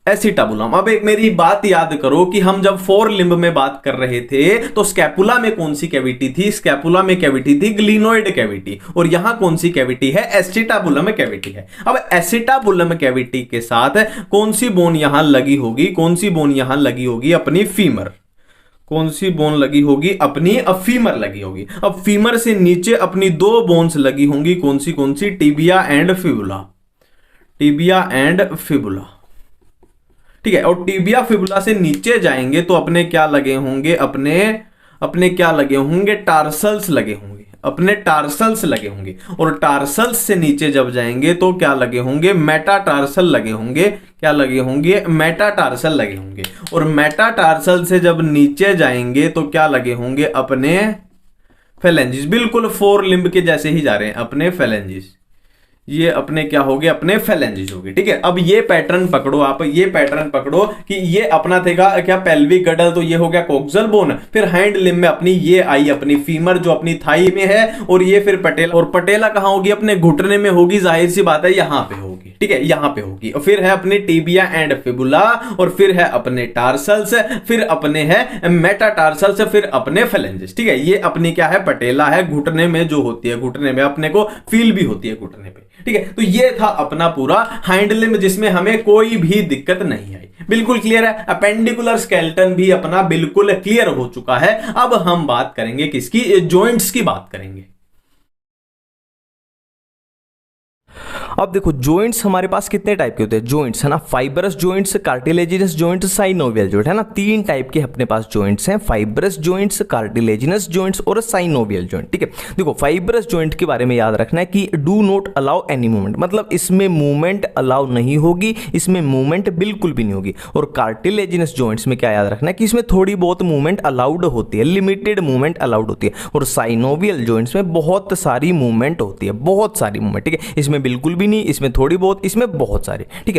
एसिटाबुलम। अब एक मेरी बात याद करो कि हम जब 4 लिम्ब में बात कर रहे थे तो स्कैपुला में कौन सी कैविटी थी, स्कैपुला में कैविटी थी ग्लिनोइड कैविटी, और यहां कौन सी कैविटी है, एसिटाबुलम कैविटी है। अब एसिटाबुलम कैविटी के साथ कौन सी बोन यहां लगी होगी, अपनी फीमर, कौन सी बोन लगी होगी, अपनी फीमर लगी होगी। अब फीमर से नीचे अपनी 2 बोन्स लगी होंगी, कौन सी, टिबिया एंड फिबुला, ठीक है। और टिबिया फिबुला से नीचे जाएंगे तो अपने क्या लगे होंगे, अपने क्या लगे होंगे, टार्सल्स लगे होंगे, अपने टार्सल्स लगे होंगे। और टार्सल्स से नीचे जब जाएंगे तो क्या लगे होंगे, मेटाटार्सल लगे होंगे, क्या लगे होंगे, मेटाटार्सल लगे होंगे। और मेटाटार्सल से जब नीचे जाएंगे तो क्या लगे होंगे, अपने फेलेंजिस, बिल्कुल 4 लिम्ब के जैसे ही जा रहे हैं, अपने फेलेंजिस, ये अपने क्या हो गए, अपने फेलेंजिस हो गए, ठीक है। अब ये पैटर्न पकड़ो आप, ये पैटर्न पकड़ो कि ये अपना था क्या, पेल्विक गडल, तो ये हो गया कोक्सल बोन। फिर हैंड लिम्ब में अपनी ये आई, अपनी फीमर जो अपनी थाई में है, और ये फिर पटेला, और पटेला कहां होगी, अपने घुटने में होगी, जाहिर सी बात है यहां पे होगी, ठीक है, यहां पे होगी। और फिर है अपने टिबिया एंड फिबुला, और फिर है अपने टार्सल्स, फिर अपने है मेटाटार्सल्स, फिर अपने फेलेंजिस, ठीक है। ये अपनी क्या है, पटेला है, घुटने में जो होती है, घुटने में अपने को फील भी होती है घुटने पे, ठीक है। तो ये था अपना पूरा हाइंड लिम्ब जिसमें हमें कोई भी दिक्कत नहीं आई, बिल्कुल क्लियर है। अपेंडिकुलर स्केलेटन भी अपना बिल्कुल क्लियर हो चुका है। अब हम बात करेंगे किसकी, जॉइंट्स की बात करेंगे। अब देखो जॉइंट्स हमारे पास कितने टाइप के होते हैं, जॉइंट्स है ना, fibrous joints, cartilaginous joints, synovial joint, है ना, 3 टाइप के अपने पास जॉइंट्स हैं, फाइबरस जॉइंट्स, कार्टिलेजिनस जॉइंट्स और साइनोवियल जॉइंट, ठीक है। देखो फाइबरस जॉइंट के बारे में याद रखना है कि do not allow any movement, मतलब इसमें मूवमेंट अलाउ नहीं होगी, इसमें मूवमेंट बिल्कुल भी नहीं होगी। और कार्टिलेजिनस जॉइंट्स में क्या याद रखना है कि इसमें थोड़ी बहुत मूवमेंट अलाउड होती है, लिमिटेड मूवमेंट अलाउड होती है। और साइनोवियल जॉइंट्स में बहुत सारी मूवमेंट होती है, बहुत सारी मूवमेंट, ठीक है। इसमें बिल्कुल भी नहीं, इसमें थोड़ी बहुत, इसमें बहुत सारे, ठीक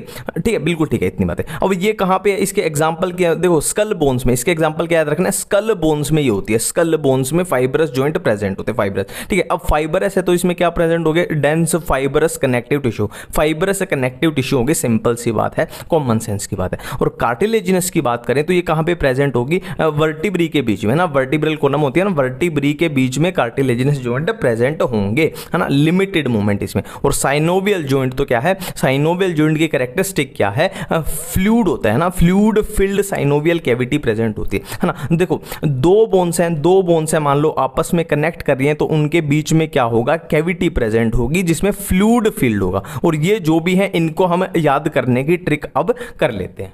है, बिल्कुल ठीक है, इतनी बात है। अब ये कहां पे है, इसके एग्जांपल क्या, देखो स्कल बोन्स में, इसके एग्जांपल क्या याद रखना है, स्कल बोन्स में ये होती है, स्कल बोन्स में फाइबरस जॉइंट प्रेजेंट होते हैं, फाइबरस, ठीक है। अब फाइबरस है तो इसमें क्या प्रेजेंट हो गए, dense fibrous connective tissue, fibrous connective tissue होगी, सिंपल सी बात है, कॉमन सेंस की बात है। और कार्टिलेजिनस की बात करें तो ये कहां पे प्रेजेंट होगी, वर्टिब्री के बीच में ना, वर्टिब्रल कॉलम होती है ना, वर्टिब्री के बीच में कार्टिलेजिनस जॉइंट प्रेजेंट होंगे, है ना, लिमिटेड मूवमेंट इसमें। और साइनोवियल साइनोवियल जॉइंट तो क्या है, साइनोवियल जॉइंट की कैरेक्टरिस्टिक क्या है, फ्लूइड होता है ना, fluid filled synovial cavity present होती है ना। देखो दो बोन्स हैं मान लो आपस में कनेक्ट कर रही हैं, तो उनके बीच में क्या होगा, कैविटी प्रेजेंट होगी जिसमें फ्लूइड फील्ड होगा। और ये जो भी है इनको हम याद करने की ट्रिक अब कर लेते हैं।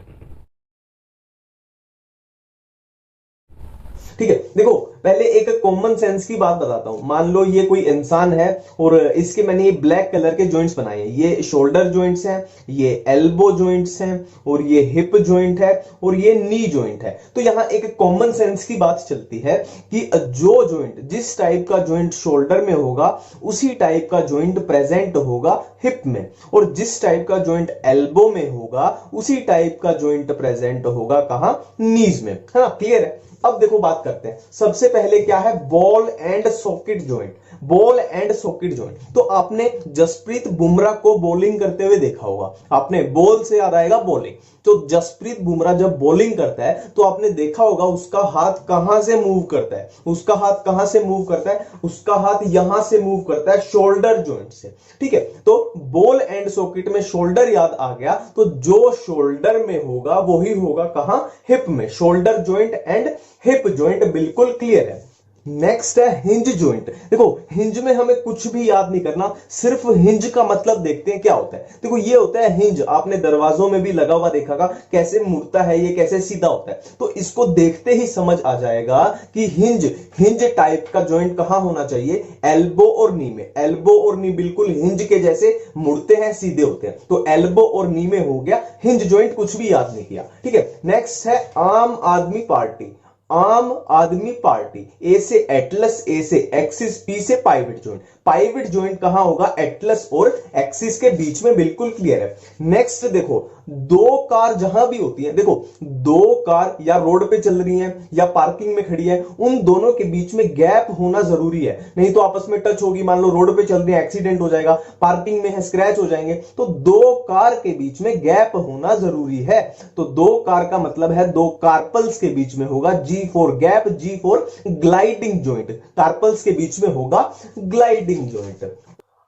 ठीक है, देखो पहले एक कॉमन सेंस की बात बताता हूं। मान लो ये कोई इंसान है और इसके मैंने ये ब्लैक कलर के जॉइंट्स बनाए हैं। ये शोल्डर जॉइंट्स हैं, ये एल्बो जॉइंट्स हैं, और ये हिप जॉइंट है, और ये नी जॉइंट है। तो यहां एक कॉमन सेंस की बात चलती है कि जो जॉइंट, जिस टाइप का जॉइंट शोल्डर में होगा उसी टाइप का जॉइंट प्रेजेंट होगा हिप में, और जिस टाइप का जॉइंट एल्बो में होगा उसी टाइप का जॉइंट प्रेजेंट होगा कहां, नीज में, है ना। क्लियर है। अब देखो बात करते हैं। सबसे पहले क्या है, ball and socket joint. Ball and socket joint, तो आपने जसप्रीत बुमराह को बॉलिंग करते हुए देखा होगा। आपने बॉल से याद आएगा बॉलिंग, तो जसप्रीत बुमराह जब बॉलिंग करता है तो आपने देखा होगा उसका हाथ कहां से मूव करता है, उसका हाथ कहां से मूव करता है, उसका हाथ यहां से मूव करता है, शोल्डर जॉइंट से। ठीक है, तो बॉल एंड सॉकेट में शोल्डर याद आ गया, तो जो शोल्डर में होगा वही होगा कहां, हिप में। Shoulder joint and hip joint बिल्कुल क्लियर है। नेक्स्ट है हिंज जॉइंट। देखो हिंज में हमें कुछ भी याद नहीं करना, सिर्फ हिंज का मतलब देखते हैं क्या होता है। देखो ये होता है हिंज, आपने दरवाजों में भी लगा हुआ देखा होगा, कैसे मुड़ता है ये, कैसे सीधा होता है। तो इसको देखते ही समझ आ जाएगा कि हिंज टाइप का जॉइंट कहां होना चाहिए, एल्बो और नी में। एल्बो और नी बिल्कुल हिंज के जैसे मुड़ते हैं, सीधे होते हैं, तो एल्बो और नी में हो गया हिंज जॉइंट। कुछ भी याद नहीं किया। ठीक है, नेक्स्ट है आम आदमी पार्टी। आम आदमी पार्टी, ए से एटलस, ए से एक्सिस, पी से पाइवट जॉइंट। पाइवट जॉइंट कहां होगा, एटलस और एक्सिस के बीच में, बिल्कुल क्लियर है। नेक्स्ट देखो, दो कार जहां भी होती है, देखो दो कार या रोड पे चल रही हैं या पार्किंग में खड़ी है, उन दोनों के बीच में गैप होना जरूरी है, नहीं तो आपस में टच होगी। मान लो रोड पे चल रही है, एक्सीडेंट हो जाएगा, पार्किंग में है, स्क्रैच हो जाएंगे। तो दो कार के बीच में गैप होना जरूरी है। तो दो कार का मतलब है दो कार्पल्स के बीच में होगा G for gap, G for gliding joint. Carpals के बीच में होगा ग्लाइडिंग जॉइंट।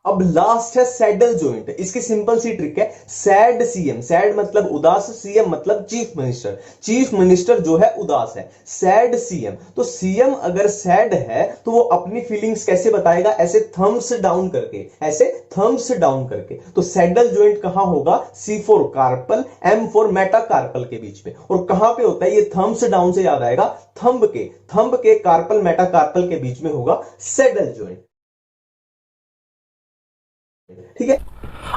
अब लास्ट है सैडल जॉइंट। इसकी सिंपल सी ट्रिक है, सैड सीएम। सैड मतलब उदास, सीएम मतलब चीफ मिनिस्टर। चीफ मिनिस्टर जो है उदास है, सैड सीएम। तो सीएम अगर सैड है तो वो अपनी फीलिंग्स कैसे बताएगा, ऐसे थम्स डाउन करके, ऐसे थम्स डाउन करके। तो सैडल जॉइंट कहां होगा, C for carpal, M for metacarpal के बीच में। और कहां पे होता है ये थम्स डाउन से याद आएगा, थंब के कार्पल मेटाकार्पल के बीच में होगा सैडल जॉइंट। ठीक है,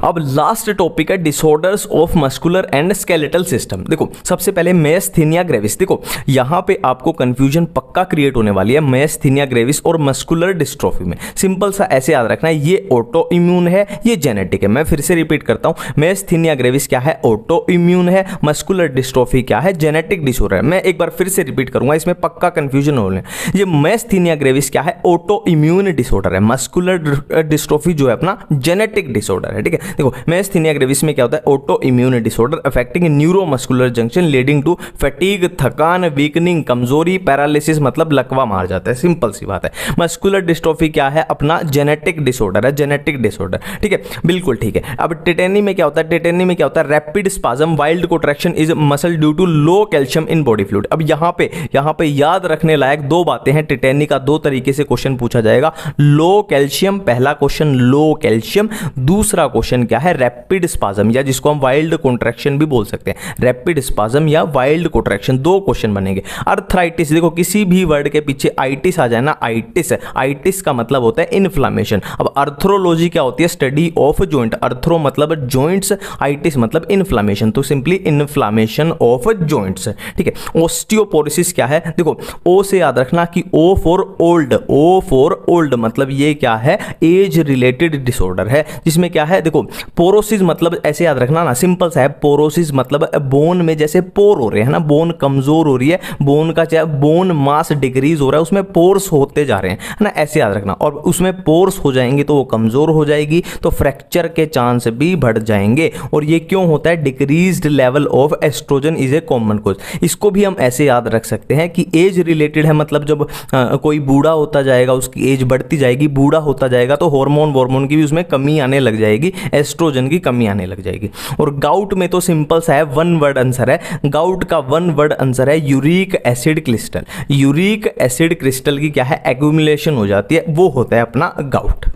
अब लास्ट टॉपिक है disorders of muscular and skeletal system. देखो सबसे पहले मायस्थीनिया ग्रेविस। देखो यहां पे आपको कंफ्यूजन पक्का क्रिएट होने वाली है मायस्थीनिया ग्रेविस और मस्कुलर डिस्ट्रोफी में। सिंपल सा ऐसे याद रखना है, ये ऑटो इम्यून है, ये जेनेटिक है। मैं फिर से रिपीट करता हूं, मायस्थीनिया ग्रेविस क्या है, ऑटो इम्यून है, मस्कुलर डिस्ट्रोफी क्या है, जेनेटिक डिसऑर्डर है। मैं एक बार फिर से रिपीट करूंगा, इसमें पक्का कंफ्यूजन होने। ये मायस्थीनिया ग्रेविस क्या है, ऑटो इम्यून डिसऑर्डर है। मस्कुलर डिस्ट्रोफी जो है अपना जेनेटिक डिसऑर्डर है। ठीक है, देखो मायस्थीनिया ग्रेविस में क्या होता है, autoimmune disorder affecting neuromuscular junction leading to fatigue, थकान, वीकनिंग, कमजोरी, पैरालिसिस, मतलब लकवा मार जाता है। सिंपल सी बात है। मस्कुलर डिस्ट्रोफी क्या है, अपना जेनेटिक डिसऑर्डर है, जेनेटिक डिसऑर्डर। ठीक है, बिल्कुल ठीक है। अब टेटेनी में क्या होता है, टेटेनी में क्या होता है, rapid spasm, wild contraction is muscle due to low calcium in body fluid. अब यहां पे याद रखने लायक दो बातें हैं। टेटेनी का दो तरीके से क्वेश्चन पूछा जाएगा, लो कैल्शियम, पहला क्वेश्चन लो कैल्शियम, दूसरा क्वेश्चन क्या है, रैपिड स्पाज्म, या जिसको हम वाइल्ड कॉन्ट्रैक्शन भी बोल सकते हैं। रैपिड स्पाज्म या वाइल्ड कॉन्ट्रैक्शन, दो क्वेश्चन बनेंगे। अर्थराइटिस, देखो किसी भी वर्ड के पीछे आइटिस आ जाए ना, आइटिस, आइटिस का मतलब होता है इन्फ्लामेशन। अब अर्थरोलॉजी क्या होती है, स्टडी ऑफ जॉइंट। अर्थरो मतलब जॉइंट्स, आइटिस मतलब इन्फ्लामेशन, तो सिंपली इन्फ्लामेशन ऑफ जॉइंट्स। ठीक है, ऑस्टियोपोरोसिस क्या है, देखो ओ से याद रखना कि O for old, O for old मतलब ये क्या है, एज रिलेटेड डिसऑर्डर है, जिसमें क्या है, देखो पोरोसिस मतलब ऐसे याद रखना ना, सिंपल सा है। पोरोसिस मतलब बोन में जैसे पोर हो रहे हैं ना, बोन कमजोर हो रही है, बोन का चाहे बोन मास डिक्रीज हो रहा है, उसमें पोर्स होते जा रहे हैं, है ना, ऐसे याद रखना। और उसमें पोर्स हो जाएंगे तो वो कमजोर हो जाएगी, तो फ्रैक्चर के चांस भी बढ़ जाएंगे। और ये क्यों होता है, decreased level of oestrogen is a common cause. इसको भी हम ऐसे याद रख सकते हैं कि एज रिलेटेड है, मतलब जब कोई बूढ़ा होता जाएगा, उसकी एज बढ़ती जाएगी, बूढ़ा होता जाएगा, तो हार्मोन की भी उसमें कमी आने लग जाएगी, एस्ट्रोजन की कमी आने लग जाएगी। और गाउट में तो सिंपल सा है, वन वर्ड आंसर है, गाउट का वन वर्ड आंसर है uric acid crystal. Uric acid crystal की क्या है, एक्यूमुलेशन हो जाती है, वो होता है अपना गाउट।